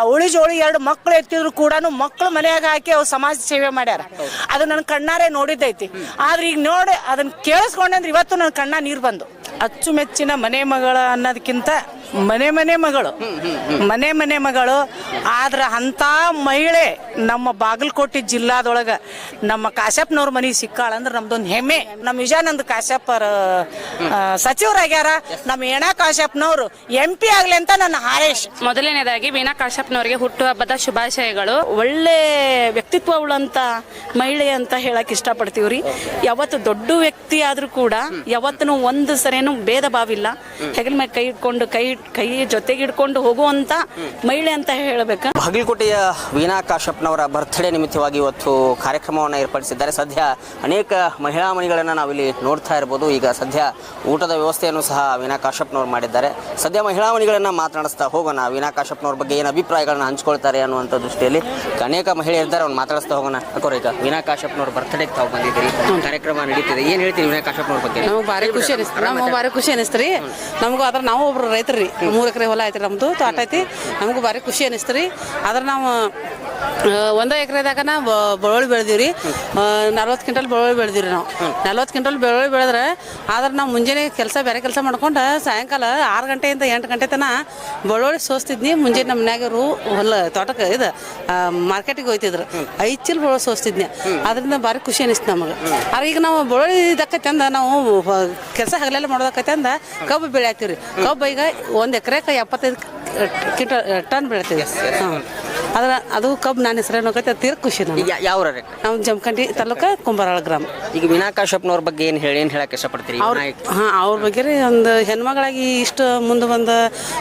ಅವಳಿ ಜೋಳಿ 2 ಮಕ್ಕಳು ಎತ್ತಿದ್ರು ಕೂಡ ಮಕ್ಕಳು ಮನೆಯಾಗ ಹಾಕಿ ಅವ್ರು ಸಮಾಜ ಸೇವೆ ಮಾಡ್ಯಾರ. ಅದು ನನ್ನ ಕಣ್ಣಾರೆ ನೋಡಿದ್ದೈತಿ. ಆದ್ರೆ ಈಗ ನೋಡಿ ಅದನ್ನ ಕೇಳಿಸ್ಕೊಂಡ್ರೆ ಇವತ್ತು ನನ್ನ ಕಣ್ಣ ನೀರು ಬಂದು. ಅಚ್ಚುಮೆಚ್ಚಿನ ಮನೆ ಮಗಳ ಅನ್ನೋದಕ್ಕಿಂತ ಮನೆ ಮಗಳು ಆದ್ರೆ ಅಂತ ಮಹಿಳೆ ನಮ್ಮ ಬಾಗಲಕೋಟೆ ಜಿಲ್ಲಾದೊಳಗ ನಮ್ಮ ಕಾಶ್ಯಪ್ನವ್ರ ಮನೆ ಸಿಕ್ಕಾಳಂದ್ರೆ ನಮ್ದೊಂದು ಹೆಮ್ಮೆ. ನಮ್ಮ ವಿಜಯಾನಂದ ಕಾಶ್ಯಪ್ ಸಚಿವರಾಗ್ಯಾರ. ನಮ್ಮ ಏಣಾ ಕಾಶ್ಯಪ್ನವ್ರು MP ಆಗ್ಲಿ ಅಂತ ನನ್ನ ಹಾರೈಷ್. ಮೊದಲನೇದಾಗಿ ವೀಣಾ ಕಾಶ್ಯಪ್ನವರಿಗೆ ಹುಟ್ಟುಹಬ್ಬದ ಶುಭಾಶಯಗಳು. ಒಳ್ಳೆ ವ್ಯಕ್ತಿತ್ವ ಉಳ್ಳಂತ ಮಹಿಳೆ ಅಂತ ಹೇಳಕ್ ಇಷ್ಟಪಡ್ತೀವ್ರಿ. ಯಾವತ್ತು ದೊಡ್ಡ ವ್ಯಕ್ತಿ ಆದ್ರೂ ಕೂಡ ಯಾವತ್ತೂ ಒಂದು ಸರಿನೂ ಭೇದ ಭಾವಿಲ್ಲ. ಹೆಗಲ ಮೇಲೆ ಕೈ ಜೊತೆಗೆ ಹಿಡ್ಕೊಂಡು ಹೋಗುವಂತ ಮಹಿಳೆ ಅಂತ ಹೇಳಬೇಕು. ಬಾಗಲಕೋಟೆಯ ವೀಣಾ ಕಾಶ್ಯಪ್ನವರ ಬರ್ತ್ಡೇ ನಿಮಿತ್ತವಾಗಿ ಇವತ್ತು ಕಾರ್ಯಕ್ರಮವನ್ನು ಏರ್ಪಡಿಸಿದ್ದಾರೆ. ಸದ್ಯ ಅನೇಕ ಮಹಿಳಾ ಮಣಿಗಳನ್ನು ನಾವಿಲ್ಲಿ ನೋಡ್ತಾ ಇರ್ಬೋದು. ಈಗ ಸದ್ಯ ಊಟದ ವ್ಯವಸ್ಥೆಯನ್ನು ಸಹ ವೀಣಾ ಕಾಶ್ಯಪ್ನವ್ರು ಮಾಡಿದ್ದಾರೆ. ಸದ್ಯ ಮಹಿಳಾ ಮಣಿಗಳನ್ನು ಮಾತನಾಡಿಸ್ತಾ ಹೋಗೋಣ. ವೀಣಾ ಕಾಶ್ಯಪ್ನವ್ರ ಬಗ್ಗೆ ಏನು ಅಭಿಪ್ರಾಯಗಳನ್ನ ಹಂಚ್ಕೊಳ್ತಾರೆ ಅನ್ನುವಂಥ ದೃಷ್ಟಿಯಲ್ಲಿ ಅನೇಕ ಮಹಿಳೆಯರಿದ್ದಾರೆ. ಅವ್ರು ಮಾತಾಡಿಸ್ತಾ ಹೋಗೋಣ. ಅಕೋರ ಈಗ ವೀಣಾ ಕಾಶ್ಯಪ್ನವ್ರ ಬರ್ತ್ಡೇಗೆ ತಾವು ಬಂದಿದ್ದೀರಿ, ಕಾರ್ಯಕ್ರಮ ನಡೀತಿದೆ. ಏನು ಹೇಳ್ತೀರಿ ವೀಣಾ ಕಾಶ್ಯಪ್ನವ್ರ ಬಗ್ಗೆ? ನಮ್ಗೆ ಭಾರಿ ಖುಷಿ ಅನಿಸ್ತ್ರಿ. ನಮಗೂ ಅದ್ರ ನಾವು ಒಬ್ರು ರೈತರಿ, 3 ಎಕರೆ ಹೊಲ ಐತ್ರಿ ನಮ್ದು, ತೋಟ ಐತಿ. ನಮಗೂ ಭಾರಿ ಖುಷಿ ಅನಿಸ್ತ್ರಿ. ಆದ್ರೆ ನಾವು 1 ಎಕರೆದಾಗ ಬೆಳ್ಳುಳ್ಳಿ ಬೆಳೆದಿವ್ರಿ. 40 ಕ್ವಿಂಟಲ್ ಬೆಳ್ಳುಳ್ಳಿ ಬೆಳೆದಿವ್ರಿ. ನಾವು 40 ಕ್ವಿಂಟಲ್ ಬೆಳ್ಳುಳ್ಳಿ ಬೆಳೆದ್ರೆ ಆದ್ರೆ ನಾವು ಮುಂಜಾನೆ ಬೇರೆ ಕೆಲಸ ಮಾಡ್ಕೊಂಡು ಸಾಯಂಕಾಲ 6 ಗಂಟೆಯಿಂದ 8 ಗಂಟೆ ತನಕ ಬೆಳ್ಳುಳ್ಳಿ ಸೋಸ್ತಿದ್ನಿ. ಮುಂಜಾನೆ ನಮ್ಮ ಮನ್ಯಾಗರು ಹೊಲ ತೋಟಕ್ಕೆ ಇದು ಮಾರ್ಕೆಟಿಗೆ ಹೋಯ್ತಿದ್ರು. 5 ಚೀಲ ಬೆಳ್ಳುಳ್ಳಿ ಸೋಸ್ತಿದ್ನಿ. ಅದರಿಂದ ಭಾರಿ ಖುಷಿ ಅನಿಸ್ತು ನಮಗೆ. ಆದ್ರೆ ಈಗ ನಾವು ಬೆಳ್ಳುಳ್ಳಿ ಇದಕ್ಕೈತೆ ಅಂದ ನಾವು ಕೆಲಸ ಹಗಲೆಲ್ಲ ಮಾಡೋದಕ್ಕೈತೆ ಅಂದ ಕಬ್ಬು ಬೆಳೆ ಹಾಕ್ತೀವ್ರಿ. ಕಬ್ಬು ಈಗ 1 ಎಕರೆಗೆ 75 ಟನ್ ಬೆಳಿತೀವಿ. ಅದು ಕಬ್ಬು ನನ್ನ ಹೆಸರೇನು ಹೋಗೈತೆ. ತೀರ ಖುಷಿ ಯಾವ ನಾವು ಜಮಖಂಡಿ ತಾಲೂಕ ಕುಂಬಾರಾಳ ಗ್ರಾಮ. ಈಗ ವೀಣಾ ಕಾಶ್ಯಪ್ನವ್ರ ಬಗ್ಗೆ ಏನು ಹೇಳಕ್ಕೆ ಇಷ್ಟಪಡ್ತೀರಿ? ಅವ್ರ ಬಗ್ಗೆ ಒಂದು ಹೆಣ್ಮಗಳಾಗಿ ಇಷ್ಟು ಮುಂದೆ ಬಂದ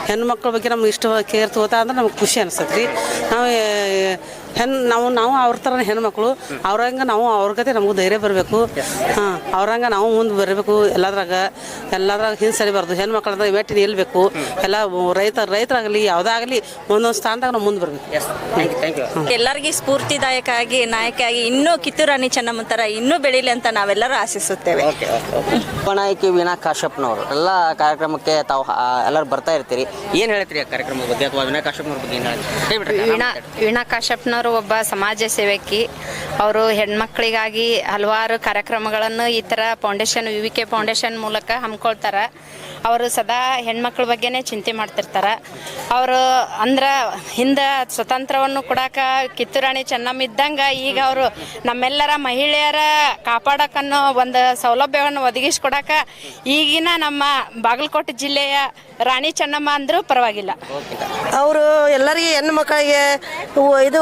ಹೆಣ್ಮಕ್ಳ ಬಗ್ಗೆ ನಮ್ಗೆ ಇಷ್ಟು ಕೇರ್ ತಗೋತಾ ಅಂದ್ರೆ ನಮ್ಗೆ ಖುಷಿ ಅನಿಸ್ತೈತಿ. ನಾವು ಅವ್ರ ಥರ ಹೆಣ್ಮಕ್ಳು ಅವ್ರಂಗೆ ನಾವು ಅವ್ರ ಗತೆ ನಮಗೂ ಧೈರ್ಯ ಬರಬೇಕು. ಅವ್ರಂಗೆ ನಾವು ಮುಂದೆ ಬರಬೇಕು. ಎಲ್ಲದ್ರಾಗ ಹಿಂದೆ ಸರಿಬಾರ್ದು. ಹೆಣ್ಮಕ್ಳಂದ್ರೆ ಮೆಟ್ಟಿ ನಿಲ್ಬೇಕು. ಎಲ್ಲ ರೈತರಾಗಲಿ ಯಾವುದಾಗಲಿ ಒಂದೊಂದು ಸ್ಥಾನದಾಗ ನಾವು ಮುಂದೆ ಬರಬೇಕು. ಎಲ್ಲರಿಗೂ ಸ್ಫೂರ್ತಿದಾಯಕ ಆಗಿ ನಾಯಕ ಆಗಿ ಇನ್ನೂ ಕಿತ್ತೂರು ರಾಣಿ ಚೆನ್ನಮ್ಮ ಥರ ಇನ್ನೂ ಬೆಳೀಲಿ ಅಂತ ನಾವೆಲ್ಲರೂ ಆಶಿಸುತ್ತೇವೆ. ನಾಯಕಿ ವೀಣಾ ಕಾಶ್ಯಪ್ನವರು ಎಲ್ಲ ಕಾರ್ಯಕ್ರಮಕ್ಕೆ ತಾವು ಎಲ್ಲರೂ ಬರ್ತಾ ಇರ್ತೀರಿ. ಏನು ಹೇಳ್ತೀರಿ ಆ ಕಾರ್ಯಕ್ರಮದ ಬಗ್ಗೆ ಅಥವಾ ವೀಣಾ ಕಾಶ್ಯಪ್ನವ್ರ ಬಗ್ಗೆ ಏನು ಹೇಳ್ತೀರಿ? ವೀಣಾ ಕಾಶ್ಯಪ್ನವರು ಒಬ್ಬ ಸಮಾಜ ಸೇವಕಿ. ಅವರು ಹೆಣ್ಮಕ್ಳಿಗಾಗಿ ಹಲವಾರು ಕಾರ್ಯಕ್ರಮಗಳನ್ನು ಈ ಥರ ಫೌಂಡೇಶನ್ VVK ಫೌಂಡೇಶನ್ ಮೂಲಕ ಹಮ್ಮಿಕೊಳ್ತಾರೆ. ಅವರು ಸದಾ ಹೆಣ್ಮಕ್ಳ ಬಗ್ಗೆನೇ ಚಿಂತೆ ಮಾಡ್ತಿರ್ತಾರೆ. ಅವರು ಅಂದ್ರೆ ಹಿಂದೆ ಸ್ವತಂತ್ರವನ್ನು ಕೊಡಾಕ ಕಿತ್ತೂರಾಣಿ ಚೆನ್ನಮ್ಮ ಇದ್ದಂಗೆ ಈಗ ಅವರು ನಮ್ಮೆಲ್ಲರ ಮಹಿಳೆಯರ ಕಾಪಾಡೋಕನ್ನೋ ಒಂದು ಸೌಲಭ್ಯವನ್ನು ಒದಗಿಸ್ಕೊಡಾಕ ಈಗಿನ ನಮ್ಮ ಬಾಗಲಕೋಟೆ ಜಿಲ್ಲೆಯ ರಾಣಿ ಚೆನ್ನಮ್ಮ ಅಂದರೂ ಪರವಾಗಿಲ್ಲ. ಅವರು ಎಲ್ಲರಿಗೆ ಹೆಣ್ಣು ಮಕ್ಕಳಿಗೆ ಇದು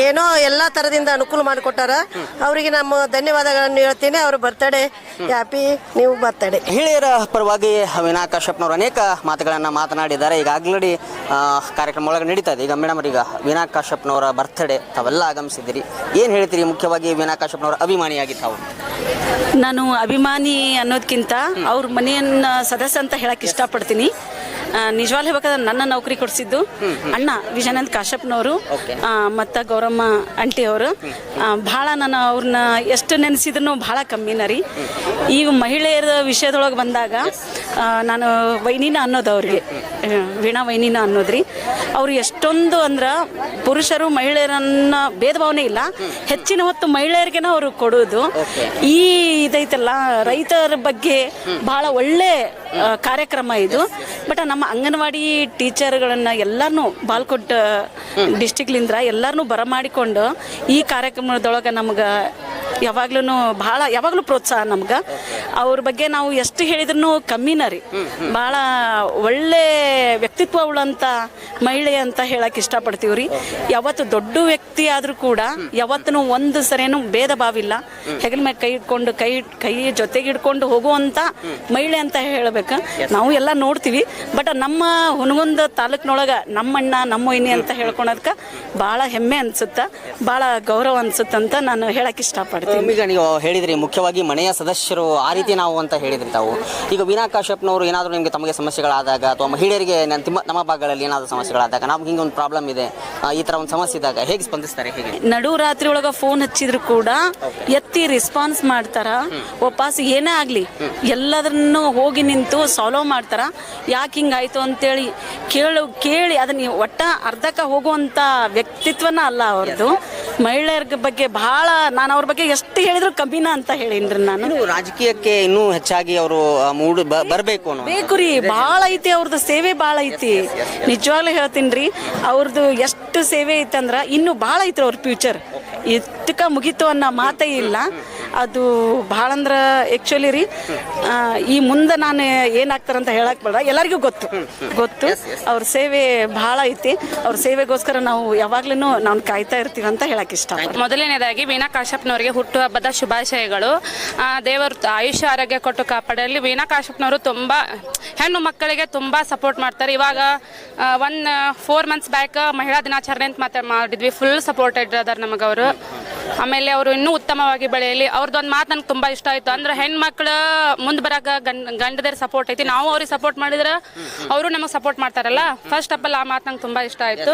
ಏನೋ ಎಲ್ಲ ಥರದಿಂದ ಅನುಕೂಲ ಮಾಡಿಕೊಟ್ಟಾರ. ಅವರಿಗೆ ನಮ್ಮ ಧನ್ಯವಾದಗಳನ್ನು ಹೇಳ್ತೀನಿ. ಅವ್ರ ಬರ್ತಡೇ ಹ್ಯಾಪಿ ನೀವು ಬರ್ತಡೇ. ಮಹಿಳೆಯರ ಪರವಾಗಿ ವೀಣಾ ಕಾಶ್ಯಪ್ನವರು ಅನೇಕ ಮಾತುಗಳನ್ನು ಮಾತನಾಡಿದ್ದಾರೆ. ಈಗ ಆಲ್ರೆಡಿ ಕಾರ್ಯಕ್ರಮ ಒಳಗೆ ನಡೀತಾ ಇದೆ. ಈಗ ಮೇಡಮ್ ಈಗ ವೀಣಾ ಕಾಶ್ಯಪ್ನವರ ಬರ್ತಡೇ ತಾವೆಲ್ಲ ಆಗಮಿಸಿದ್ದೀರಿ. ಏನು ಹೇಳ್ತೀರಿ? ಮುಖ್ಯವಾಗಿ ವೀಣಾ ಕಾಶ್ಯಪ್ನವರ ಅಭಿಮಾನಿಯಾಗಿ ತಾವು. ನಾನು ಅಭಿಮಾನಿ ಅನ್ನೋದಕ್ಕಿಂತ ಅವ್ರ ಮನೆಯನ್ನ ಸದಸ್ಯ ಅಂತ ಹೇಳಕ್ ಇಷ್ಟಪಡ್ತೀನಿ. ನಿಜವಾಗ್ಲೂ ಹೇಳ್ಬೇಕಾದ್ರೆ ನನ್ನ ನೌಕರಿ ಕೊಡಿಸಿದ್ದು ಅಣ್ಣ ವಿಜಯಾನಂದ ಕಾಶ್ಯಪ್ನವರು ಮತ್ತು ಗೌರಮ್ಮ ಆಂಟಿ ಅವರು. ಭಾಳ ನಾನು ಅವ್ರನ್ನ ಎಷ್ಟು ನೆನೆಸಿದ್ರು ಭಾಳ ಕಮ್ಮಿನ ರೀ. ಈಗ ಮಹಿಳೆಯರ ವಿಷಯದೊಳಗೆ ಬಂದಾಗ ನಾನು ವೈನಿನ ಅನ್ನೋದು ಅವ್ರಿಗೆ ವೀಣಾ ವೈನಿನ ಅನ್ನೋದ್ರಿ. ಅವ್ರು ಎಷ್ಟೊಂದು ಅಂದ್ರೆ ಪುರುಷರು ಮಹಿಳೆಯರನ್ನ ಭೇದ ಭಾವನೆ ಇಲ್ಲ, ಹೆಚ್ಚಿನ ಹೊತ್ತು ಮಹಿಳೆಯರಿಗೆನ ಅವರು ಕೊಡೋದು. ಈ ಇದೈತಲ್ಲ ರೈತರ ಬಗ್ಗೆ ಭಾಳ ಒಳ್ಳೆ ಕಾರ್ಯಕ್ರಮ ಇದು. ಬಟ್ ನಮ್ಮ ಅಂಗನವಾಡಿ ಟೀಚರ್ಗಳನ್ನ ಎಲ್ಲರನ್ನೂ ಬಾಲ್ಕೋಟ್ ಡಿಸ್ಟಿಕ್ಲಿಂದ ಎಲ್ಲರನ್ನೂ ಬರಮಾಡಿಕೊಂಡು ಈ ಕಾರ್ಯಕ್ರಮದೊಳಗೆ ನಮ್ಗೆ ಯಾವಾಗಲೂ ಪ್ರೋತ್ಸಾಹ ನಮ್ಗೆ. ಅವ್ರ ಬಗ್ಗೆ ನಾವು ಎಷ್ಟು ಹೇಳಿದ್ರು ಕಮ್ಮಿನ ರೀ. ಭಾಳ ಒಳ್ಳೆ ವ್ಯಕ್ತಿತ್ವ ಉಳ್ಳಂತ ಮಹಿಳೆ ಅಂತ ಹೇಳಕ್ ಇಷ್ಟಪಡ್ತೀವ್ರಿ. ಯಾವತ್ತು ದೊಡ್ಡ ವ್ಯಕ್ತಿ ಆದ್ರೂ ಕೂಡ ಯಾವತ್ತೂ ಒಂದು ಸರಿನೂ ಭೇದ ಭಾವಿಲ್ಲ. ಹೆಗಲ ಮೇಲೆ ಕೈ ಜೊತೆಗೆ ಹಿಡ್ಕೊಂಡು ಹೋಗುವಂತ ಮಹಿಳೆ ಅಂತ ಹೇಳಬೇಕು. ನಾವು ಎಲ್ಲ ನೋಡ್ತೀವಿ. ಬಟ್ ನಮ್ಮ ಹುನಗುಂದ ತಾಲೂಕಿನೊಳಗೆ ನಮ್ಮಣ್ಣ ನಮ್ಮ ವೈನಿ ಅಂತ ಹೇಳ್ಕೊಳೋದಕ್ಕೆ ಭಾಳ ಹೆಮ್ಮೆ ಅನ್ಸುತ್ತೆ, ಭಾಳ ಗೌರವ ಅನ್ಸುತ್ತಂತ ನಾನು ಹೇಳಕ್ ಇಷ್ಟಪಡ್ತೀನಿ. ಈಗ ನೀವು ಹೇಳಿದ್ರಿ ಮುಖ್ಯವಾಗಿ ಮನೆಯ ಸದಸ್ಯರು ಆ ರೀತಿ ನಾವು ಅಂತ ಹೇಳಿದ್ರಿ ತಾವು. ಈಗ ವೀಣಾ ಕಾಶ್ಯಪ್ನವರು ಏನಾದರೂ ನಿಮಗೆ ತಮಗೆ ಸಮಸ್ಯೆಗಳಾದಾಗ ಅಥವಾ ಮಹಿಳೆಯರಿಗೆ ನಮ್ಮ ಭಾಗಗಳಲ್ಲಿ ಏನಾದರೂ ಸಮಸ್ಯೆಗಳಾದಾಗ ನಾವು ಹಿಂಗೆ ಒಂದು ಪ್ರಾಬ್ಲಮ್ ಇದೆ ಈ ತರ ಒಂದು ಸಮಸ್ಯೆ ಇದ್ದಾಗ ಹೇಗೆ ಸ್ಪಂದಿಸ್ತಾರೆ, ಹೇಗೆ? ನಡು ರಾತ್ರಿ ಒಳಗ ಫೋನ್ ಹಚ್ಚಿದ್ರು ಕೂಡ ಎತ್ತಿ ರೆಸ್ಪಾನ್ಸ್ ಮಾಡ್ತಾರ. ವಾಪಸ್ ಏನೇ ಆಗ್ಲಿ ಎಲ್ಲದನ್ನು ಹೋಗಿ ನಿಂತು ಸಾಲ್ವ್ ಮಾಡ್ತಾರ. ಯಾಕೆ ಹಿಂಗಾಯ್ತು ಅಂತೇಳಿ ಕೇಳಿ ಅದನ್ನ ಒಟ್ಟ ಅರ್ಧಕ್ಕ ಹೋಗುವಂತ ವ್ಯಕ್ತಿತ್ವನ ಅಲ್ಲ ಅವ್ರದ್ದು. ಮಹಿಳೆಯರ ಬಗ್ಗೆ ಬಹಳ ನಾನು ಅವ್ರ ಬಗ್ಗೆ ಎಷ್ಟು ಹೇಳಿದ್ರು ಕಮ್ಮಿನ ಅಂತ ಹೇಳಿನ್ರಿ ನಾನು. ರಾಜಕೀಯಕ್ಕೆ ಇನ್ನೂ ಹೆಚ್ಚಾಗಿ ಅವರು ಬರಬೇಕು ಅನ್ನೋ ಬೇಕು ರೀ. ಭಾಳ ಐತಿ ಅವ್ರದ್ದು ಸೇವೆ, ಭಾಳ ಐತಿ. ನಿಜವಾಗ್ಲೂ ಹೇಳ್ತೀನಿ, ಅವ್ರದ್ದು ಎಷ್ಟು ಸೇವೆ ಐತಂದ್ರ ಇನ್ನು ಭಾಳ ಐತ್ರಿ ಅವ್ರ ಫ್ಯೂಚರ್. ಇಷ್ಟಕ್ಕ ಮುಗೀತು ಅನ್ನೋ ಮಾತೇ ಇಲ್ಲ. ಅದು ಭಾಳ ಅಂದ್ರೆ ಆ್ಯಕ್ಚುಲಿ ರೀ ಈ ಮುಂದೆ ನಾನು ಏನಾಗ್ತಾರಂತ ಹೇಳಕ್ ಬೇಡ, ಎಲ್ಲರಿಗೂ ಗೊತ್ತು ಅವ್ರ ಸೇವೆ ಭಾಳ ಐತಿ. ಅವ್ರ ಸೇವೆಗೋಸ್ಕರ ನಾವು ಯಾವಾಗ್ಲೂ ನಾವು ಕಾಯ್ತಾ ಇರ್ತೀವಿ ಅಂತ ಹೇಳಕ್ ಇಷ್ಟ. ಮೊದಲನೇದಾಗಿ ವೀಣಾ ಕಾಶ್ಯಪ್ನವರಿಗೆ ಹುಟ್ಟುಹಬ್ಬದ ಶುಭಾಶಯಗಳು. ದೇವರು ಆಯುಷ್ಯ ಆರೋಗ್ಯ ಕೊಟ್ಟು ಕಾಪಾಡಲಿ. ವೀಣಾ ಕಾಶ್ಯಪ್ನವರು ತುಂಬ ಹೆಣ್ಣು ಮಕ್ಕಳಿಗೆ ತುಂಬ ಸಪೋರ್ಟ್ ಮಾಡ್ತಾರೆ. ಇವಾಗ 4 months ಬ್ಯಾಕ್ ಮಹಿಳಾ ದಿನಾಚರಣೆ ಅಂತ ಮಾಡಿದ್ವಿ. ಫುಲ್ ಸಪೋರ್ಟೆಡ್ ಅದಾರ ನಮಗೆ ಅವರು. ಆಮೇಲೆ ಅವರು ಇನ್ನೂ ಉತ್ತಮವಾಗಿ ಬೆಳೆಯಲಿ. ಅವ್ರದ್ದೊಂದು ಮಾತು ನನಗೆ ತುಂಬ ಇಷ್ಟ ಆಯಿತು. ಅಂದ್ರೆ ಹೆಣ್ಮಕ್ಳು ಮುಂದೆ ಬರಾಕ ಗಂಡದೇರ್ ಸಪೋರ್ಟ್ ಐತಿ. ನಾವು ಅವ್ರಿಗೆ ಸಪೋರ್ಟ್ ಮಾಡಿದ್ರೆ ಅವರು ನಮಗೆ ಸಪೋರ್ಟ್ ಮಾಡ್ತಾರಲ್ಲ. ಫಸ್ಟ್ ಆಫ್ ಆಲ್ ಆ ಮಾತು ನಂಗೆ ತುಂಬ ಇಷ್ಟ ಆಯಿತು.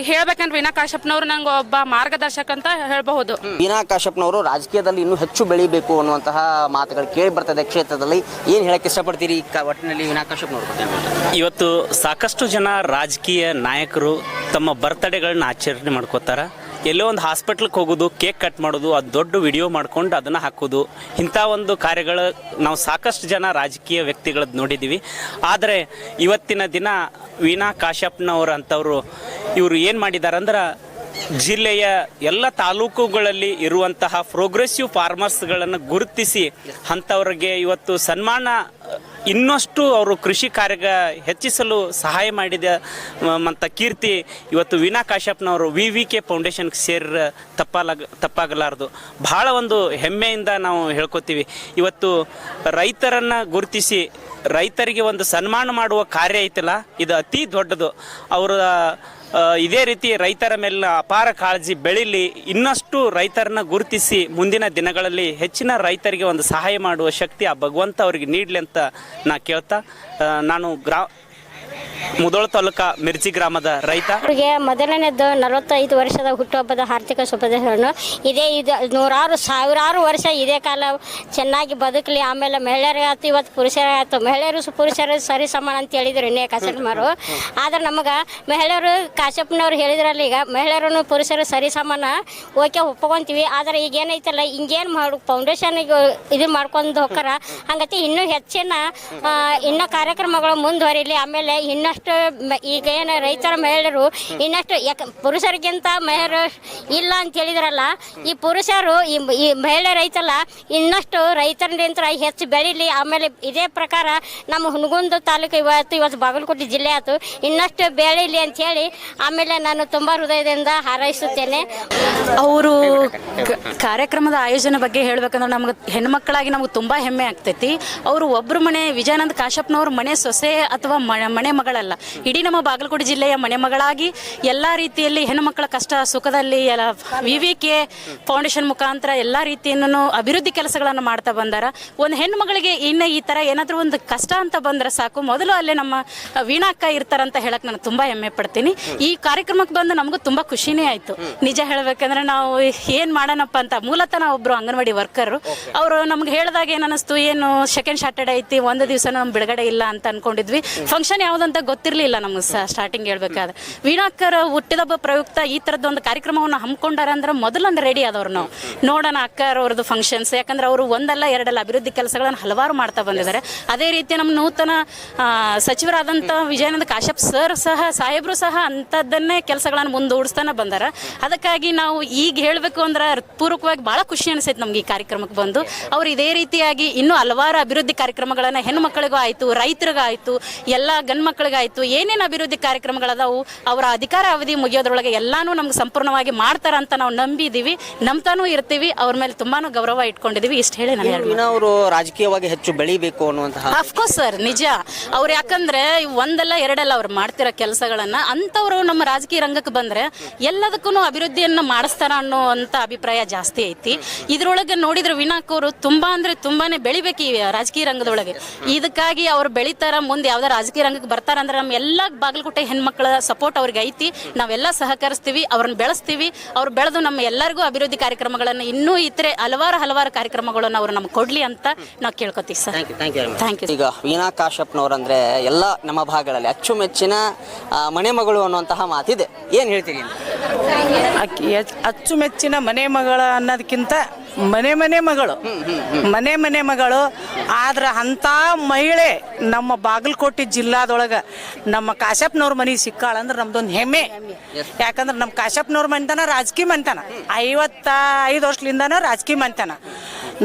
ಹೇಳ್ಬೇಕಂದ್ರೆ ವೀಣಾ ಕಾಶ್ಯಪ್ನವರು ನಂಗೆ ಒಬ್ಬ ಮಾರ್ಗದರ್ಶಕ ಅಂತ ಹೇಳಬಹುದು. ವೀಣಾ ಕಾಶ್ಯಪ್ನವರು ರಾಜಕೀಯದಲ್ಲಿ ಇನ್ನೂ ಹೆಚ್ಚು ಬೆಳಿಬೇಕು ಅನ್ನುವಂತಹ ಮಾತುಗಳು ಕೇಳಿ ಬರ್ತದೆ ಕ್ಷೇತ್ರದಲ್ಲಿ. ಏನು ಹೇಳಕ್ಕೆ ಇಷ್ಟಪಡ್ತೀರಿ ಒಟ್ಟಿನಲ್ಲಿ ವೀಣಾ ಕಾಶ್ಯಪ್ನವರು? ಇವತ್ತು ಸಾಕಷ್ಟು ಜನ ರಾಜಕೀಯ ನಾಯಕರು ತಮ್ಮ ಬರ್ತ್ಡೇಗಳನ್ನ ಆಚರಣೆ ಮಾಡ್ಕೋತಾರ. ಎಲ್ಲೋ ಒಂದು ಹಾಸ್ಪಿಟ್ಲಿಗೆ ಹೋಗೋದು, ಕೇಕ್ ಕಟ್ ಮಾಡೋದು, ಅದು ದೊಡ್ಡ ವಿಡಿಯೋ ಮಾಡ್ಕೊಂಡು ಅದನ್ನು ಹಾಕೋದು, ಇಂಥ ಒಂದು ಕಾರ್ಯಗಳು ನಾವು ಸಾಕಷ್ಟು ಜನ ರಾಜಕೀಯ ವ್ಯಕ್ತಿಗಳದ್ದು ನೋಡಿದ್ದೀವಿ. ಆದರೆ ಇವತ್ತಿನ ದಿನ ವೀಣಾ ಕಾಶ್ಯಪ್ನವ್ರು ಅಂಥವ್ರು ಇವರು ಏನು ಮಾಡಿದ್ದಾರೆ ಅಂದ್ರೆ ಜಿಲ್ಲೆಯ ಎಲ್ಲ ತಾಲೂಕುಗಳಲ್ಲಿ ಇರುವಂತಹ ಪ್ರೋಗ್ರೆಸಿವ್ ಫಾರ್ಮರ್ಸ್ಗಳನ್ನು ಗುರುತಿಸಿ ಅಂಥವ್ರಿಗೆ ಇವತ್ತು ಸನ್ಮಾನ, ಇನ್ನಷ್ಟು ಅವರು ಕೃಷಿ ಕಾರ್ಯ ಹೆಚ್ಚಿಸಲು ಸಹಾಯ ಮಾಡಿದ ಅಂತ ಕೀರ್ತಿ ಇವತ್ತು ವೀಣಾ ಕಾಶ್ಯಪ್ನವರು VVK ಫೌಂಡೇಶನ್ಗೆ ಸೇರಿ ತಪ್ಪಾಗಲಾರದು. ಬಹಳ ಒಂದು ಹೆಮ್ಮೆಯಿಂದ ನಾವು ಹೇಳ್ಕೊತೀವಿ. ಇವತ್ತು ರೈತರನ್ನು ಗುರುತಿಸಿ ರೈತರಿಗೆ ಒಂದು ಸನ್ಮಾನ ಮಾಡುವ ಕಾರ್ಯ ಐತಲ್ಲ, ಇದು ಅತಿ ದೊಡ್ಡದು. ಅವರ ಇದೇ ರೀತಿ ರೈತರ ಮೇಲೆ ಅಪಾರ ಕಾಳಜಿ ಬೆಳೀಲಿ. ಇನ್ನಷ್ಟು ರೈತರನ್ನ ಗುರುತಿಸಿ ಮುಂದಿನ ದಿನಗಳಲ್ಲಿ ಹೆಚ್ಚಿನ ರೈತರಿಗೆ ಒಂದು ಸಹಾಯ ಮಾಡುವ ಶಕ್ತಿ ಆ ಭಗವಂತ ಅವರಿಗೆ ನೀಡಲಿ ಅಂತ ನಾ ಕೇಳ್ತಾ, ನಾನು ಮುಧೋಳ ತಾಲೂಕಾ ಮಿರ್ಜಿ ಗ್ರಾಮದ ರೈತ. ಅವರಿಗೆ ಮೊದಲನೇದು 45 ವರ್ಷದ ಹುಟ್ಟುಹಬ್ಬದ ಆರ್ಥಿಕ ಶುಭಾಶಯಗಳನ್ನು. ಇದು ನೂರಾರು ಸಾವಿರಾರು ವರ್ಷ ಇದೇ ಕಾಲ ಚೆನ್ನಾಗಿ ಬದುಕಲಿ. ಆಮೇಲೆ ಮಹಿಳೆಯರಾಯ್ತು, ಇವತ್ತು ಪುರುಷರಾಯ್ತು. ಮಹಿಳೆಯರು ಪುರುಷರು ಸರಿ ಸಮಾನ ಅಂತ ಹೇಳಿದ್ರು ಇನ್ನೇ ಕಾಶ್ಯಪ್ನವರು. ಆದ್ರೆ ನಮಗೆ ಮಹಿಳೆಯರು ಕಾಶ್ಯಪ್ನವ್ರು ಹೇಳಿದ್ರಲ್ಲ, ಈಗ ಮಹಿಳೆಯರು ಪುರುಷರು ಸರಿ ಸಮಾನ ಓಕೆ ಒಪ್ಕೊಂತೀವಿ. ಆದರೆ ಈಗ ಏನೈತಲ್ಲ, ಹಿಂಗೇನು ಮಾಡು ಫೌಂಡೇಶನ್ಗೆ ಇದು ಮಾಡ್ಕೊಂಡು ಹೋಗ್ತಾರ. ಹಂಗತಿ ಇನ್ನೂ ಹೆಚ್ಚಿನ ಇನ್ನೂ ಕಾರ್ಯಕ್ರಮಗಳು ಮುಂದುವರಿಲಿ. ಆಮೇಲೆ ಇನ್ನಷ್ಟು ಈಗ ಏನು ರೈತರ ಮಹಿಳೆಯರು ಇನ್ನಷ್ಟು ಪುರುಷರಿಗಿಂತ ಮಹಿಳೆಯರು ಇಲ್ಲ ಅಂತ ಹೇಳಿದ್ರಲ್ಲ, ಈ ಪುರುಷರು ಈ ಮಹಿಳೆ ರೈತಲ್ಲ ಇನ್ನಷ್ಟು ರೈತರಿಂದ ಹೆಚ್ಚು ಬೆಳೀಲಿ. ಆಮೇಲೆ ಇದೇ ಪ್ರಕಾರ ನಮ್ಮ ಹುನಗುಂದ ತಾಲೂಕು ಇವತ್ತು ಬಾಗಲಕೋಟೆ ಜಿಲ್ಲೆ ಆಯ್ತು, ಇನ್ನಷ್ಟು ಬೆಳೀಲಿ ಅಂತ ಹೇಳಿ ಆಮೇಲೆ ನಾನು ತುಂಬ ಹೃದಯದಿಂದ ಹಾರೈಸುತ್ತೇನೆ. ಅವರು ಕಾರ್ಯಕ್ರಮದ ಆಯೋಜನೆ ಬಗ್ಗೆ ಹೇಳ್ಬೇಕಂದ್ರೆ ನಮ್ಗೆ ಹೆಣ್ಮಕ್ಕಳಾಗಿ ನಮ್ಗೆ ತುಂಬ ಹೆಮ್ಮೆ ಆಗ್ತೈತಿ. ಅವರು ಒಬ್ಬರು ಮನೆ ವಿಜಯಾನಂದ ಕಾಶ್ಯಪ್ನವ್ರ ಮನೆ ಸೊಸೆ ಅಥವಾ ಮನೆ ಮಗಳಲ್ಲ, ಇಡೀ ನಮ್ಮ ಬಾಗಲಕೋಟೆ ಜಿಲ್ಲೆಯ ಮನೆ ಮಗಳಾಗಿ ಎಲ್ಲ ರೀತಿಯಲ್ಲಿ ಹೆಣ್ಣುಮಕ್ಕಳ ಕಷ್ಟ ಸುಖದಲ್ಲಿ VVK ಫೌಂಡೇಶನ್ ಮುಖಾಂತರ ಎಲ್ಲ ರೀತಿಯನ್ನು ಅಭಿವೃದ್ಧಿ ಕೆಲಸಗಳನ್ನು ಮಾಡ್ತಾ ಬಂದಾರ. ಒಂದು ಹೆಣ್ಣು ಮಗಳಿಗೆ ಇನ್ನು ಈ ಥರ ಏನಾದರೂ ಒಂದು ಕಷ್ಟ ಅಂತ ಬಂದ್ರೆ ಸಾಕು, ಮೊದಲು ಅಲ್ಲೇ ನಮ್ಮ ವೀಣಾ ಅಕ್ಕ ಇರ್ತಾರಂತ ಹೇಳಕ್ ನಾನು ತುಂಬ ಹೆಮ್ಮೆ ಪಡ್ತೀನಿ. ಈ ಕಾರ್ಯಕ್ರಮಕ್ಕೆ ಬಂದು ನಮಗೂ ತುಂಬ ಖುಷಿನೇ ಆಯಿತು. ನಿಜ ಹೇಳಬೇಕಂದ್ರೆ ನಾವು ಏನು ಮಾಡೋಣಪ್ಪ ಅಂತ, ಮೂಲತಃ ನಾವು ಒಬ್ಬರು ಅಂಗನವಾಡಿ ವರ್ಕರು. ಅವರು ನಮ್ಗೆ ಹೇಳಿದಾಗ ಏನು ಅನ್ನಿಸ್ತು, ಏನು ಸೆಕೆಂಡ್ ಸ್ಯಾಟರ್ಡೆ ಐತಿ, ಒಂದು ದಿವಸ ನಮ್ಮ ಬಿಡುಗಡೆ ಇಲ್ಲ ಅಂತ ಅನ್ಕೊಂಡಿದ್ವಿ. ಫಂಕ್ಷನ್ ಯಾವುದಂತ ಗೊತ್ತಿರಲಿಲ್ಲ ನಮಗೆ ಸ್ಟಾರ್ಟಿಂಗ್ ಹೇಳ್ಬೇಕಾದ್ರೆ. ವೀಣಾ ಅಕ್ಕರ ಹುಟ್ಟಿದಬ್ಬ ಪ್ರಯುಕ್ತ ಈ ಥರದ್ದು ಒಂದು ಕಾರ್ಯಕ್ರಮವನ್ನು ಹಮ್ಮಿಕೊಂಡಾರ ಅಂದ್ರೆ ಮೊದಲೊಂದು ರೆಡಿ ಆದವ್ರು ನಾವು ನೋಡೋಣ ಅಕ್ಕರವ್ರದ್ದು ಫಂಕ್ಷನ್ಸ್. ಯಾಕಂದ್ರೆ ಅವರು ಒಂದಲ್ಲ ಎರಡಲ್ಲ ಅಭಿವೃದ್ಧಿ ಕೆಲಸಗಳನ್ನು ಹಲವಾರು ಮಾಡ್ತಾ ಬಂದಿದ್ದಾರೆ. ಅದೇ ರೀತಿ ನಮ್ಮ ನೂತನ ಸಚಿವರಾದಂಥ ವಿಜಯಾನಂದ ಕಾಶ್ಯಪ್ ಸರ್ ಸಹ ಸಾಹೇಬರು ಸಹ ಅಂಥದ್ದನ್ನೇ ಕೆಲಸಗಳನ್ನು ಮುಂದೂಡಿಸ್ತಾನೆ ಬಂದಾರ. ಅದಕ್ಕಾಗಿ ನಾವು ಈಗ ಹೇಳಬೇಕು ಅಂದ್ರೆ ಪೂರ್ವಕವಾಗಿ ಭಾಳ ಖುಷಿ ಅನಿಸೈತೆ ನಮ್ಗೆ ಈ ಕಾರ್ಯಕ್ರಮಕ್ಕೆ ಬಂದು. ಅವ್ರು ಇದೇ ರೀತಿಯಾಗಿ ಇನ್ನೂ ಹಲವಾರು ಅಭಿವೃದ್ಧಿ ಕಾರ್ಯಕ್ರಮಗಳನ್ನು ಹೆಣ್ಣು ಮಕ್ಕಳಿಗೂ ಆಯಿತು, ರೈತರಿಗಾಯಿತು, ಎಲ್ಲ ಗಂಡು ಮಕ್ಕಳಿಗಾಯಿತು, ಏನೇನು ಅಭಿವೃದ್ಧಿ ಕಾರ್ಯಕ್ರಮಗಳದಾವು ಅವರ ಅಧಿಕಾರ ಅವಧಿ ಮುಗಿಯೋದ್ರೊಳಗೆ ಎಲ್ಲಾನು ನಮ್ಗೆ ಸಂಪೂರ್ಣವಾಗಿ ಮಾಡ್ತಾರ ಅಂತ ನಾವು ನಂಬಿದ್ದೀವಿ, ನಂಬ್ತಾನೂ ಇರ್ತೀವಿ. ಅವ್ರ ಮೇಲೆ ತುಂಬಾನು ಗೌರವ ಇಟ್ಕೊಂಡಿದೀವಿ. ಇಷ್ಟು ಹೇಳಿ ನಾನು ಅವರು ರಾಜಕೀಯವಾಗಿ ಹೆಚ್ಚು ಬೆಳಿಬೇಕು ಅನ್ನುವಂತಹ ಅಫ್ಕೋರ್ಸ್ ಸರ್ ನಿಜ. ಅವ್ರು ಯಾಕಂದ್ರೆ ಒಂದಲ್ಲ ಎರಡಲ್ಲ ಅವ್ರು ಮಾಡ್ತಿರೋ ಕೆಲಸಗಳನ್ನ ಅಂಥವ್ರು ನಮ್ಮ ರಾಜಕೀಯ ರಂಗಕ್ಕೆ ಬಂದ್ರೆ ಎಲ್ಲದಕ್ಕೂ ಅಭಿವೃದ್ಧಿಯನ್ನು ಮಾಡಿಸ್ತಾರ ಅನ್ನೋಂಥ ಅಭಿಪ್ರಾಯ ಜಾಸ್ತಿ ಐತಿ. ಇದ್ರೊಳಗೆ ನೋಡಿದ್ರೆ ವೀಣಾಕ್ ಅವರು ತುಂಬಾ ಅಂದ್ರೆ ತುಂಬಾನೇ ಬೆಳಿಬೇಕು ಈ ರಾಜಕೀಯ ರಂಗದೊಳಗೆ. ಇದಕ್ಕಾಗಿ ಅವ್ರು ಬೆಳಿತಾರ, ಮುಂದೆ ಯಾವ್ದಾರ ರಾಜಕೀಯ ರಂಗಕ್ಕೆ ಬರ್ತಾರಂದ್ರೆ ನಮ್ಮ ಎಲ್ಲ ಬಾಗಲಕೋಟೆ ಹೆಣ್ಮಕ್ಳ ಸಪೋರ್ಟ್ ಅವ್ರಿಗೆ ಐತಿ. ನಾವೆಲ್ಲ ಸಹಕರಿಸ್ತೀವಿ, ಅವ್ರನ್ನ ಬೆಳೆಸ್ತೀವಿ. ಅವ್ರು ಬೆಳೆದು ನಮ್ಮ ಎಲ್ಲರಿಗೂ ಅಭಿವೃದ್ಧಿ ಕಾರ್ಯಕ್ರಮಗಳನ್ನು ಇನ್ನೂ ಇತರೆ ಹಲವಾರು ಕಾರ್ಯಕ್ರಮಗಳನ್ನು ಅವ್ರು ನಮ್ಗೆ ಕೊಡ್ಲಿ ಅಂತ ನಾವು ಕೇಳ್ಕೊತೀವಿ ಸರ್. Thank you. ಈಗ ವೀಣಾ ಕಾಶ್ಯಪ್ನವ್ರಂದ್ರೆ ಎಲ್ಲ ನಮ್ಮ ಭಾಗಗಳಲ್ಲಿ ಅಚ್ಚುಮೆಚ್ಚಿನ ಮನೆ ಮಗಳು ಅನ್ನುವಂತಹ ಮಾತಿದೆ. ಏನು ಹೇಳ್ತೀರಿ? ಅಚ್ಚುಮೆಚ್ಚಿನ ಮನೆ ಮಗಳ ಅನ್ನೋದಕ್ಕಿಂತ ಮನೆ ಮಗಳು ಆದ್ರೆ ಅಂಥ ಮಹಿಳೆ ನಮ್ಮ ಬಾಗಲಕೋಟೆ ಜಿಲ್ಲಾದೊಳಗೆ ನಮ್ಮ ಕಾಶ್ಯಪ್ನವ್ರ ಮನೆ ಸಿಕ್ಕಾಳಂದ್ರೆ ನಮ್ದೊಂದು ಹೆಮ್ಮೆ. ಯಾಕಂದ್ರೆ ನಮ್ಮ ಕಾಶ್ಯಪ್ನವ್ರ ಮನೆತನ ರಾಜಕೀಯ ಮನೆತನ, 55 ವರ್ಷದಿಂದನ ರಾಜಕೀಯ ಮನೆತನ.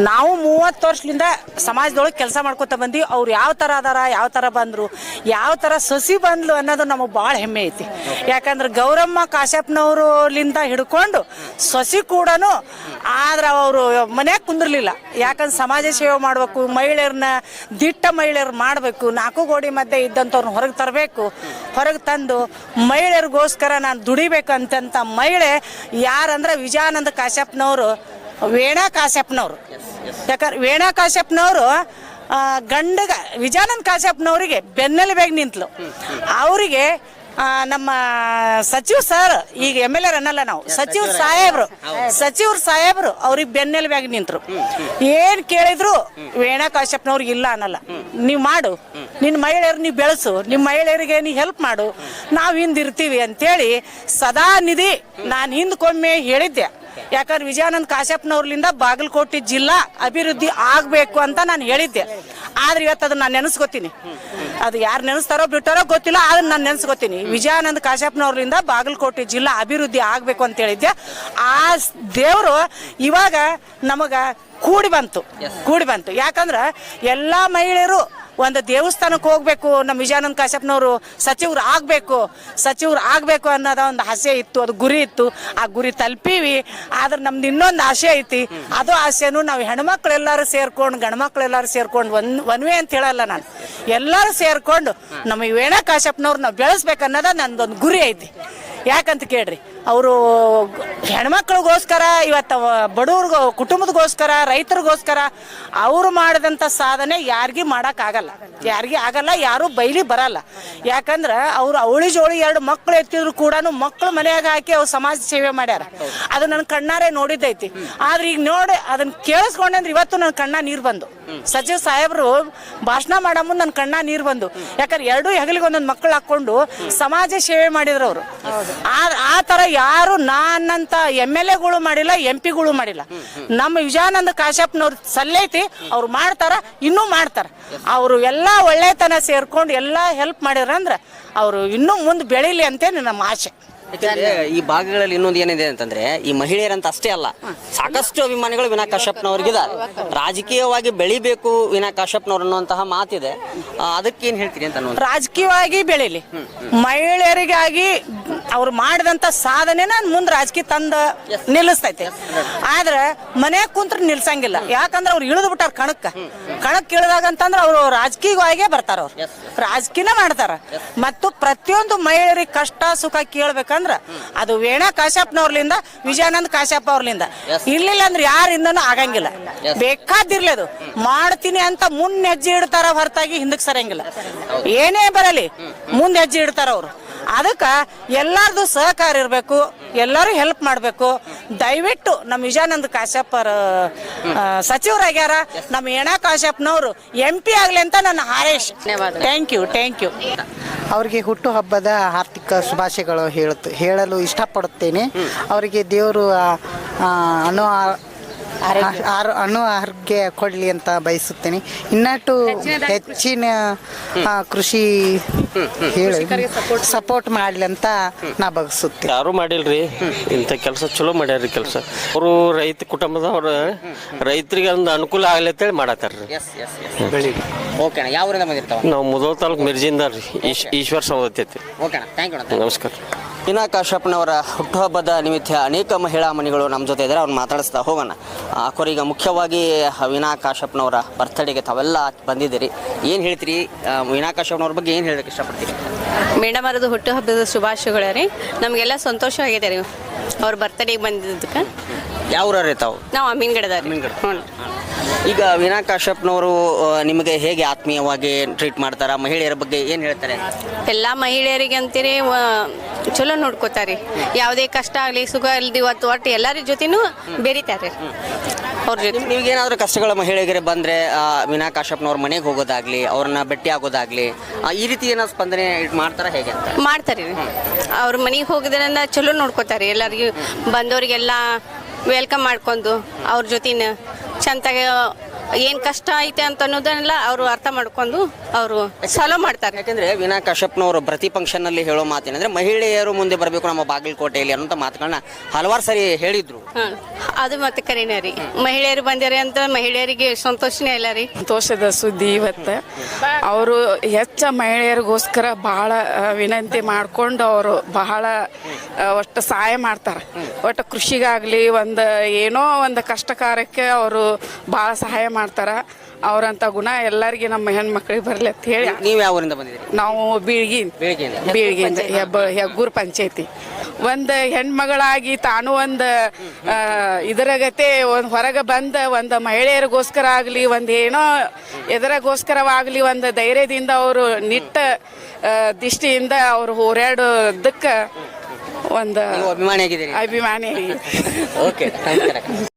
ನಾವು 30 ವರ್ಷದಿಂದ ಸಮಾಜದೊಳಗೆ ಕೆಲಸ ಮಾಡ್ಕೊತ ಬಂದು ಅವ್ರು ಯಾವ ಥರ ಅದಾರ, ಯಾವ ಥರ ಬಂದರು, ಯಾವ ಥರ ಸೊಸಿ ಬಂದ್ಲು ಅನ್ನೋದು ನಮಗೆ ಭಾಳ ಹೆಮ್ಮೆ ಐತಿ. ಯಾಕಂದ್ರೆ ಗೌರಮ್ಮ ಕಾಶ್ಯಪ್ನವ್ರಲಿಂದ ಹಿಡ್ಕೊಂಡು ಸೊಸಿ ಕೂಡ ಆದ್ರೆ ಅವರು ಮನ್ಯಾಗ ಕುಂದಿರ್ಲಿಲ್ಲ. ಯಾಕಂದ್ರೆ ಸಮಾಜ ಸೇವೆ ಮಾಡಬೇಕು, ಮಹಿಳೆಯರನ್ನ ದಿಟ್ಟ ಮಹಿಳೆಯರು ಮಾಡಬೇಕು, 4 ಗೋಡೆ ಮಧ್ಯೆ ಇದ್ದಂಥವ್ರನ್ನ ಹೊರಗೆ ತರಬೇಕು, ಹೊರಗೆ ತಂದು ಮಹಿಳೆಯರಿಗೋಸ್ಕರ ನಾನು ದುಡಿಬೇಕಂತ ಮಹಿಳೆ ಯಾರಂದ್ರೆ ವಿಜಯಾನಂದ ಕಾಶ್ಯಪ್ನವರು, ವೀಣಾ ಕಾಶ್ಯಪ್ನವರು. ಯಾಕಂದ್ರೆ ವೀಣಾ ಕಾಶ್ಯಪ್ನವರು ವಿಜಯಾನಂದ ಕಾಶ್ಯಪ್ನವರಿಗೆ ಬೆನ್ನೆಲುಬಾಗಿ ನಿಂತಲು. ಅವರಿಗೆ ನಮ್ಮ ಸಚಿವ ಸರ್, ಈಗ MLA ಅನ್ನಲ್ಲ ನಾವು, ಸಚಿವರು ಸಾಹೇಬ್ರು ಅವ್ರಿಗೆ ಬೆನ್ನೆಲುಬಾಗಿ ನಿಂತರು. ಏನ್ ಕೇಳಿದ್ರು ವೀಣಾ ಕಾಶ್ಯಪ್ನವ್ರಿಗೆ ಇಲ್ಲ ಅನ್ನಲ್ಲ. ನೀವು ಮಾಡು, ನಿನ್ನ ಮಹಿಳೆಯರು ನೀವು ಬೆಳೆಸು, ನಿಮ್ಮ ಮಹಿಳೆಯರಿಗೆ ನೀ ಹೆಲ್ಪ್ ಮಾಡು, ನಾವು ಹಿಂದಿರ್ತೀವಿ ಅಂತೇಳಿ ಸದಾ ನಿಧಿ ನಾನು ಹಿಂದ್ಕೊಮ್ಮೆ ಹೇಳಿದ್ದೆ. ಯಾಕಂದ್ರೆ ವಿಜಯಾನಂದ ಕಾಶ್ಯಪ್ನವ್ರಲಿಂದ ಬಾಗಲಕೋಟೆ ಜಿಲ್ಲಾ ಅಭಿವೃದ್ಧಿ ಆಗಬೇಕು ಅಂತ ನಾನು ಹೇಳಿದ್ದೆ. ಆದ್ರೆ ಇವತ್ತು ಅದನ್ನ ನಾನು ನೆನೆಸ್ಕೊತೀನಿ. ಅದು ಯಾರು ನೆನೆಸ್ತಾರೋ ಬಿಟ್ಟಾರೋ ಗೊತ್ತಿಲ್ಲ, ಅದನ್ನ ನಾನು ನೆನೆಸ್ಕೊತೀನಿ. ವಿಜಯಾನಂದ ಕಾಶ್ಯಪ್ನವ್ರಲಿಂದ ಬಾಗಲಕೋಟೆ ಜಿಲ್ಲಾ ಅಭಿವೃದ್ಧಿ ಆಗಬೇಕು ಅಂತ ಹೇಳಿದ್ದೆ. ಆ ದೇವರು ಇವಾಗ ನಮಗ ಕೂಡಿ ಬಂತು. ಯಾಕಂದ್ರೆ ಎಲ್ಲ ಮಹಿಳೆಯರು ಒಂದು ದೇವಸ್ಥಾನಕ್ಕೆ ಹೋಗ್ಬೇಕು, ನಮ್ಮ ವಿಜಯಾನಂದ ಕಾಶ್ಯಪ್ನವರು ಸಚಿವರು ಆಗಬೇಕು ಅನ್ನೋದ ಒಂದು ಆಸೆ ಇತ್ತು, ಅದು ಗುರಿ ಇತ್ತು. ಆ ಗುರಿ ತಲುಪೀವಿ. ಆದ್ರೆ ನಮ್ದು ಇನ್ನೊಂದು ಆಸೆ ಐತಿ. ಅದು ಆಸೆನೂ ನಾವು ಹೆಣ್ಮಕ್ಳೆಲ್ಲರೂ ಸೇರ್ಕೊಂಡು, ಗಂಡ್ಮಕ್ಳೆಲ್ಲರೂ ಸೇರ್ಕೊಂಡು, ಒನ್ವೇ ಅಂತ ಹೇಳಲ್ಲ ನಾನು, ಎಲ್ಲರೂ ಸೇರ್ಕೊಂಡು ನಮ್ಮ ವೀಣಾ ಕಾಶ್ಯಪ್ನವ್ರು ನಾವು ಬೆಳೆಸ್ಬೇಕನ್ನೋದ ನಂದೊಂದು ಗುರಿ ಐತಿ. ಯಾಕಂತ ಕೇಳ್ರಿ, ಅವರು ಹೆಣ್ಮಕ್ಳಿಗೋಸ್ಕರ, ಇವತ್ತು ಬಡವ್ರಿಗೂ ಕುಟುಂಬದಗೋಸ್ಕರ, ರೈತರಿಗೋಸ್ಕರ ಅವರು ಮಾಡಿದಂಥ ಸಾಧನೆ ಯಾರಿಗೂ ಮಾಡೋಕ್ಕಾಗಲ್ಲ, ಯಾರು ಬೈಲಿ ಬರಲ್ಲ. ಯಾಕಂದ್ರೆ ಅವರು ಅವಳಿ ಜೋಳಿ 2 ಮಕ್ಳು ಎತ್ತಿದ್ರು ಕೂಡ ಮಕ್ಳು ಮನೆಯಾಗ ಹಾಕಿ ಅವ್ರು ಸಮಾಜ ಸೇವೆ ಮಾಡ್ಯಾರ. ಅದು ನನ್ನ ಕಣ್ಣಾರೆ ನೋಡಿದ್ದೈತಿ. ಆದ್ರೆ ಈಗ ನೋಡಿ ಅದನ್ನ ಕೇಳಿಸ್ಕೊಂಡ್ರೆ ಇವತ್ತು ನನ್ನ ಕಣ್ಣ ನೀರು ಬಂದು, ಸಚಿವ ಸಾಹೇಬರು ಭಾಷಣ ಮಾಡೋ ಮುಂದೆ ನನ್ನ ಕಣ್ಣ ನೀರು ಬಂದು. ಯಾಕಂದ್ರೆ 2 ಹೆಗಲಿಗೆ ಒಂದೊಂದು ಮಕ್ಕಳು ಹಾಕೊಂಡು ಸಮಾಜ ಸೇವೆ ಮಾಡಿದ್ರು ಅವರು. ಆ ತರ ಯಾರು ನಾನಂತ MLAಗಳು ಮಾಡಿಲ್ಲ, MP ಗಳು ಮಾಡಿಲ್ಲ. ನಮ್ಮ ವಿಜಯಾನಂದ ಕಾಶ್ಯಪ್ನವ್ರು ಸಲ್ಲೈತಿ, ಅವ್ರು ಮಾಡ್ತಾರ, ಇನ್ನೂ ಮಾಡ್ತಾರ. ಅವರು ಎಲ್ಲ ಒಳ್ಳೆತನ ಸೇರ್ಕೊಂಡು ಎಲ್ಲ ಹೆಲ್ಪ್ ಮಾಡಿದ್ರಂದ್ರೆ ಅವರು ಇನ್ನೂ ಮುಂದೆ ಬೆಳೀಲಿ ಅಂತೇಳಿ ನಮ್ಮ ಆಸೆ. ಈ ಭಾಗಗಳಲ್ಲಿ ಇನ್ನೊಂದು ಏನಿದೆ ಅಂತಂದ್ರೆ, ಈ ಮಹಿಳೆಯರಂತ ಅಷ್ಟೇ ಅಲ್ಲ, ಸಾಕಷ್ಟು ಅಭಿಮಾನಿಗಳು ವೀಣಾ ಕಾಶ್ಯಪ್ನವ್ರಿಗಿದ್ದಾರೆ. ರಾಜಕೀಯವಾಗಿ ಬೆಳಿಬೇಕು ವೀಣಾ ಕಾಶ್ಯಪ್ನವ್ರು ಅನ್ನುವಂತಹ ಮಾತಿದೆ. ಅದಕ್ಕೇನು ಹೇಳ್ತೀರಿ ಅಂತ? ರಾಜಕೀಯವಾಗಿ ಬೆಳೀಲಿ, ಮಹಿಳೆಯರಿಗಾಗಿ ಅವ್ರು ಮಾಡಿದಂತ ಸಾಧನೆ ಮುಂದೆ ರಾಜಕೀಯ ತಂದ ನಿಲ್ಲಿಸ್ತೈತೆ. ಆದ್ರೆ ಮನ್ಯಾಗ ಕುಂತ್ರ ನಿಲ್ಸಂಗಿಲ್ಲ. ಯಾಕಂದ್ರೆ ಅವ್ರು ಇಳಿದು ಬಿಟ್ಟಾರ ಕಣಕ್ ಇಳಿದಾಗ ಅಂತಂದ್ರೆ ಅವರು ರಾಜಕೀಯವಾಗೇ ಬರ್ತಾರ, ಅವ್ರು ರಾಜಕೀಯನ ಮಾಡ್ತಾರ. ಮತ್ತು ಪ್ರತಿಯೊಂದು ಮಹಿಳೆಯರಿಗೆ ಕಷ್ಟ ಸುಖ ಕೇಳ್ಬೇಕಂದ್ರೆ ಅದು ವೀಣಾ ಕಾಶ್ಯಪ್ನವ್ರಲಿಂದ, ವಿಜಯಾನಂದ ಕಾಶ್ಯಪ್ ಅವ್ರಲಿಂದ. ಇರ್ಲಿಲ್ಲ ಅಂದ್ರೆ ಯಾರಿಂದನೂ ಆಗಂಗಿಲ್ಲ. ಬೇಕಾದಿರ್ಲಿ, ಅದು ಮಾಡ್ತೀನಿ ಅಂತ ಮುಂದೆ ಹೆಜ್ಜೆ ಇಡ್ತಾರ ಹೊರತಾಗಿ ಹಿಂದಕ್ಕೆ ಸರಂಗಿಲ್ಲ. ಏನೇ ಬರಲಿ ಮುಂದೆ ಹೆಜ್ಜೆ ಇಡ್ತಾರ ಅವರು. ಅದಕ್ಕೆ ಎಲ್ಲರದು ಸಹಕಾರ ಇರಬೇಕು, ಎಲ್ಲರೂ ಹೆಲ್ಪ್ ಮಾಡಬೇಕು. ದಯವಿಟ್ಟು ನಮ್ಮ ವಿಜಯಾನಂದ ಕಾಶ್ಯಪ್ ಸಚಿವರಾಗ್ಯಾರ, ನಮ್ಮ ವೀಣಾ ಕಾಶ್ಯಪ್ನವರು MP ಆಗಲಿ ಅಂತ ನನ್ನ ಹಾರೈಕೆ. Thank you. ಅವರಿಗೆ ಹುಟ್ಟುಹಬ್ಬದ ಹಾರ್ದಿಕ ಶುಭಾಶಯಗಳು ಹೇಳಲು ಇಷ್ಟಪಡುತ್ತೇನೆ. ಅವರಿಗೆ ದೇವರು ಅನು ಆರೋಗ್ಯ ಕೊಡಲಿ ಅಂತ ಬಯಸುತ್ತೇನೆ. ಇನ್ನಷ್ಟು ಹೆಚ್ಚಿನ ಕೃಷಿ ಸಪೋರ್ಟ್ ಮಾಡಲಿ ಅಂತ ನಾ ಬಯಸುತ್ತೇನೆ. ಯಾರು ಮಾಡಿಲ್ರಿ ಇಂಥ ಕೆಲಸ, ಚಲೋ ಮಾಡ್ಯಾರ್ರಿ ಕೆಲಸ. ಅವರು ರೈತ ಕುಟುಂಬದವ್ರ, ರೈತರಿಗೆ ಒಂದು ಅನುಕೂಲ ಆಗಲಿ ಅಂತೇಳಿ ಮಾಡತ್ತಾರ್ರಿ. ನಾವು ಮುಧೋಳ ತಾಲೂಕು ಮಿರ್ಜಿಂದ ರೀ, ಈಶ್ವರ್ ಸಹೋದತಿ. ನಮಸ್ಕಾರ. ವೀಣಾ ಕಾಶ್ಯಪ್ನವರ ಹುಟ್ಟುಹಬ್ಬದ ನಿಮಿತ್ತ ಅನೇಕ ಮಹಿಳಾ ಮಣಿಗಳು ನಮ್ಮ ಜೊತೆ ಇದ್ದಾರೆ. ಅವ್ರನ್ನ ಮಾತಾಡಿಸ್ತಾ ಹೋಗೋಣ. ಈಗ ಮುಖ್ಯವಾಗಿ ವೀಣಾ ಕಾಶ್ಯಪ್ನವರ ಬರ್ತಡೆಗೆ ತಾವೆಲ್ಲ ಬಂದಿದ್ದೀರಿ. ಏನು ಹೇಳ್ತೀರಿ ವೀಣಾ ಕಾಶ್ಯಪ್ನವ್ರ ಬಗ್ಗೆ? ಏನು ಹೇಳಕ್ಕೆ ಇಷ್ಟಪಡ್ತೀರಿ? ಮೇಡಮ್ ಅವರದು ಹುಟ್ಟುಹಬ್ಬದ ಶುಭಾಶಯಗಳು ರೀ. ನಮಗೆಲ್ಲ ಸಂತೋಷ ಆಗಿದೆ ರೀ ಅವ್ರ ಬರ್ತಡೆಗೆ ಬಂದಿದ್ದಕ್ಕೆ. ಯಾವ ಊರವ್ರಿ ತಾವು? ನಾವು ಅಮೀನ್ಗಡದ. ಈಗ ವೀಣಾ ಕಾಶ್ಯಪ್ನವರು ನಿಮಗೆ ಹೇಗೆ ಆತ್ಮೀಯವಾಗಿ ಟ್ರೀಟ್ ಮಾಡ್ತಾರ? ಮಹಿಳೆಯರ ಬಗ್ಗೆ ಏನು ಹೇಳ್ತಾರೆ? ಎಲ್ಲ ಮಹಿಳೆಯರಿಗೆ ಅಂತೀರಿ ಚಲೋ ನೋಡ್ಕೋತಾರೆ. ಯಾವುದೇ ಕಷ್ಟ ಆಗಲಿ ಸುಖ ಇಲ್ದಿ ಒಟ್ಟು ಎಲ್ಲರ ಜೊತೆನೂ ಬೆರೀತಾರೆ ಅವ್ರ ಜೊತೆ. ನಿಮ್ಗೇನಾದ್ರೂ ಕಷ್ಟಗಳ ಮಹಿಳೆಯರಿಗೆ ಬಂದ್ರೆ ವೀಣಾ ಕಾಶ್ಯಪ್ನವ್ರ ಮನೆಗೆ ಹೋಗೋದಾಗ್ಲಿ, ಅವ್ರನ್ನ ಭೇಟಿ ಆಗೋದಾಗ್ಲಿ, ಈ ರೀತಿ ಏನೋ ಸ್ಪಂದನೆ ಮಾಡ್ತಾರ ಹೇಗೆ ಅಂತ? ಮಾಡ್ತಾರೆ. ಅವ್ರ ಮನೆಗೆ ಹೋಗಿದ್ರನ್ನ ಚಲೋ ನೋಡ್ಕೋತಾರೆ. ಎಲ್ಲರಿಗೂ ಬಂದವರಿಗೆಲ್ಲ ವೆಲ್ಕಮ್ ಮಾಡ್ಕೊಂಡು ಅವ್ರ ಜೊತೆನ ಚಂದಾಗಿ ಏನ್ ಕಷ್ಟ ಐತೆ ಅಂತ ಅನ್ನೋದನ್ನೆಲ್ಲ ಅವರು ಅರ್ಥ ಮಾಡ್ಕೊಂಡು ಅವರು ಸಾಲ್ವ್ ಮಾಡ್ತಾರೆ. ಯಾಕಂದ್ರೆ ವೀಣಾ ಕಾಶ್ಯಪ್ನವರು ಪ್ರತಿ ಫಂಕ್ಷನ್ ನಲ್ಲಿ ಹೇಳೋ ಮಾತೇನಂದ್ರೆ ಮಹಿಳೆಯರು ಮುಂದೆ ಬರಬೇಕು ನಮ್ಮ ಬಾಗಲಕೋಟೆಯಲ್ಲಿ ಅನ್ನೋ ಮಾತುಗಳನ್ನ ಹಲವಾರು ಸಾರಿ ಹೇಳಿದ್ರು. ಅದು ಮತ್ತೆ ಕರೆನೇ ರೀ. ಮಹಿಳೆಯರು ಬಂದಿರಿ ಅಂತ ಮಹಿಳೆಯರಿಗೆ ಸಂತೋಷನೇ ಇಲ್ಲ ರೀ. ಸಂತೋಷದ ಸುದ್ದಿ ಇವತ್ತು. ಅವರು ಹೆಚ್ಚ ಮಹಿಳೆಯರಿಗೋಸ್ಕರ ಬಹಳ ವಿನಂತಿ ಮಾಡ್ಕೊಂಡು ಅವರು ಬಹಳ ಒಟ್ಟು ಸಹಾಯ ಮಾಡ್ತಾರೆ. ಒಟ್ಟು ಕೃಷಿಗಾಗ್ಲಿ ಏನೋ ಒಂದು ಕಷ್ಟ ಕಾರ್ಯಕ್ಕೆ ಅವರು ಬಹಳ ಸಹಾಯ ಮಾಡ್ತಾರ. ಅವ್ರಂತ ಗುಣ ಎಲ್ಲರಿಗೆ ನಮ್ಮ ಹೆಣ್ಮಕ್ಳಿಗೆ ಬರ್ಲಿ ಅಂತ ಹೇಳಿ. ನೀವು ಯಾವ ಊರಿಂದ ಬಂದಿದ್ದೀರಿ? ನಾವು ಬೀಳ್ಗಿಯಿಂದ ಹೆಗ್ಗೂರು ಪಂಚಾಯತಿ. ಒಂದು ಹೆಣ್ಮಗಳಾಗಿ ತಾನು ಒಂದು ಇದರಗತೆ ಒಂದು ಹೊರಗೆ ಬಂದ ಒಂದು ಮಹಿಳೆಯರಿಗೋಸ್ಕರ ಆಗಲಿ ಏನೋ ಎದರಗೋಸ್ಕರವಾಗಲಿ ಒಂದು ಧೈರ್ಯದಿಂದ ಅವರು ನಿಟ್ಟ ದೃಷ್ಟಿಯಿಂದ ಅವರು ಹೋರಾಡೋದಕ್ಕೆ ಒಂದು ಅಭಿಮಾನಿ ಆಗಿದ್ದೀರಿ. ಅಭಿಮಾನಿ. ಓಕೆ.